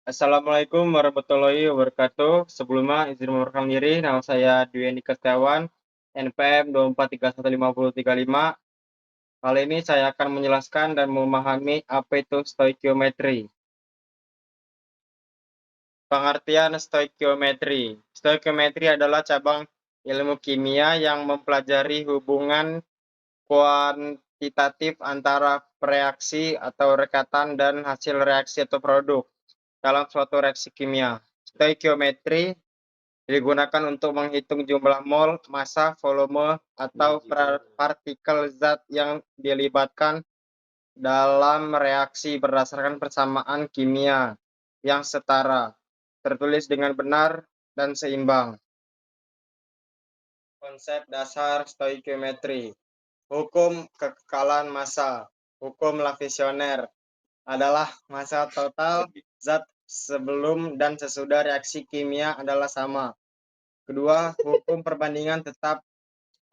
Assalamualaikum warahmatullahi wabarakatuh. Sebelumnya izin memperkenalkan diri, nama saya Dwi Andika Setiawan, NPM 2431535. Kali ini saya akan menjelaskan dan memahami apa itu stoikiometri. Pengertian stoikiometri. Stoikiometri adalah cabang ilmu kimia yang mempelajari hubungan kuantitatif antara reaksi atau rekatan dan hasil reaksi atau produk dalam suatu reaksi kimia. Stoikiometri digunakan untuk menghitung jumlah mol, massa, volume, atau partikel zat yang dilibatkan dalam reaksi berdasarkan persamaan kimia yang setara, tertulis dengan benar dan seimbang. Konsep dasar stoikiometri. Hukum kekekalan massa. Hukum Lavoisier adalah massa total zat sebelum dan sesudah reaksi kimia adalah sama. Kedua, hukum perbandingan tetap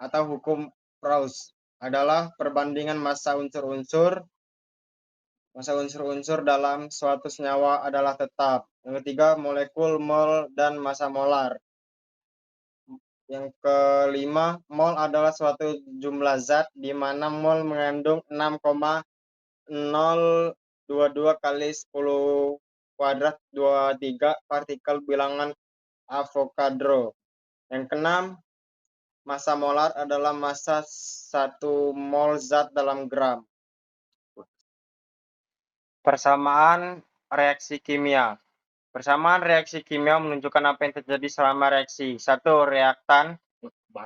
atau hukum Raus adalah perbandingan massa unsur-unsur dalam suatu senyawa adalah tetap. Yang ketiga, molekul, mol, dan massa molar. Yang kelima, mol adalah suatu jumlah zat di mana mol mengandung 6,022 kali 10 kuadrat 23 partikel bilangan Avogadro. Yang keenam, massa molar adalah massa 1 mol zat dalam gram. Persamaan reaksi kimia. Persamaan reaksi kimia menunjukkan apa yang terjadi selama reaksi. Satu, reaktan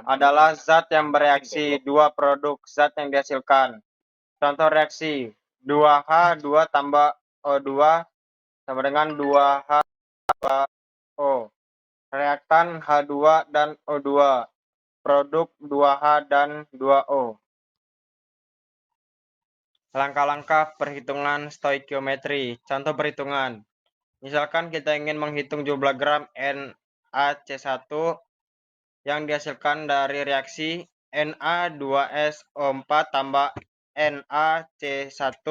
adalah zat yang bereaksi, dua, produk zat yang dihasilkan. Contoh reaksi 2H2 tambah O2 sama dengan 2H2O. Reaktan H2 dan O2. Produk 2H dan 2O. Langkah-langkah perhitungan stoikiometri. Contoh perhitungan. Misalkan kita ingin menghitung jumlah gram NaC1 yang dihasilkan dari reaksi Na2SO4 tambah NaC1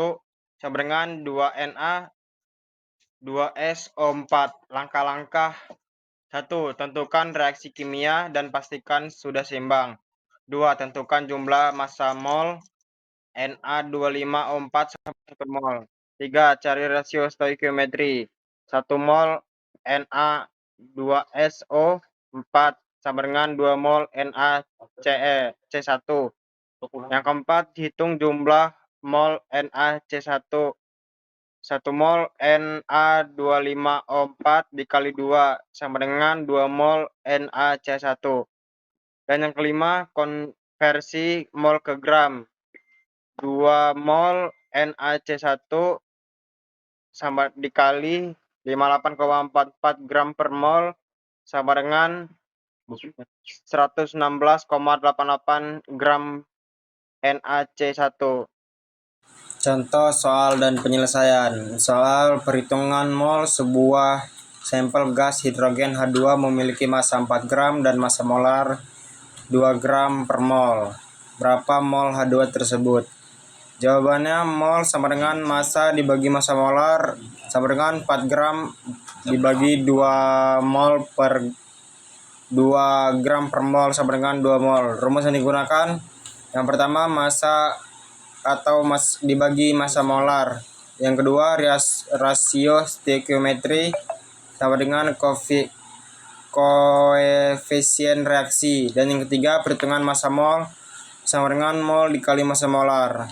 sama dengan 2Na2SO4. Langkah-langkah. 1. Tentukan reaksi kimia dan pastikan sudah seimbang. 2. Tentukan jumlah massa mol Na25O4 sama 1 mol. 3. Cari rasio stoikiometri. 1 mol Na2SO4 sama dengan 2 mol NaCl. Yang keempat, hitung jumlah mol NaC1. 1 mol Na25O4 dikali 2 sama dengan 2 mol NaC1. Dan yang kelima, konversi mol ke gram. 2 mol NaC1 sama dikali 58,44 gram per mol sama dengan 116,88 gram NaC1. Contoh soal dan penyelesaian. Soal perhitungan mol sebuah sampel gas hidrogen H2 memiliki massa 4 gram dan massa molar 2 gram per mol. Berapa mol H2 tersebut? Jawabannya mol sama dengan massa dibagi massa molar sama dengan 4 gram dibagi 2 mol per 2 gram per mol sama dengan 2 mol. Rumus yang digunakan yang pertama massa atau dibagi massa molar. Yang kedua rasio stoikiometri sama dengan koefisien reaksi. Dan yang ketiga perhitungan massa mol sama dengan mol dikali massa molar.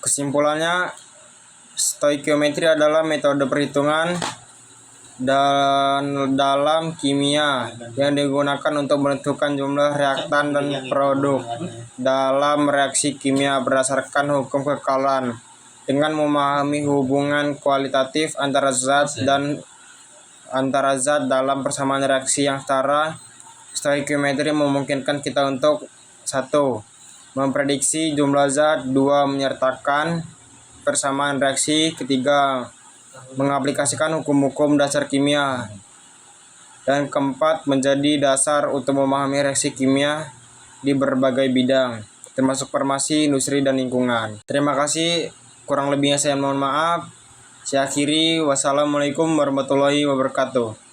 Kesimpulannya, stoikiometri adalah metode perhitungan dan dalam kimia yang digunakan untuk menentukan jumlah reaktan dan produk dalam reaksi kimia berdasarkan hukum kekekalan. Dengan memahami hubungan kualitatif antara zat dalam persamaan reaksi yang setara, stoikiometri memungkinkan kita untuk 1. Memprediksi jumlah zat. 2. Menyertakan persamaan reaksi. 3. Mengaplikasikan hukum-hukum dasar kimia. Dan keempat, menjadi dasar untuk memahami reaksi kimia di berbagai bidang, termasuk farmasi, industri, dan lingkungan. Terima kasih. Kurang lebihnya saya mohon maaf. Saya akhiri, wassalamualaikum warahmatullahi wabarakatuh.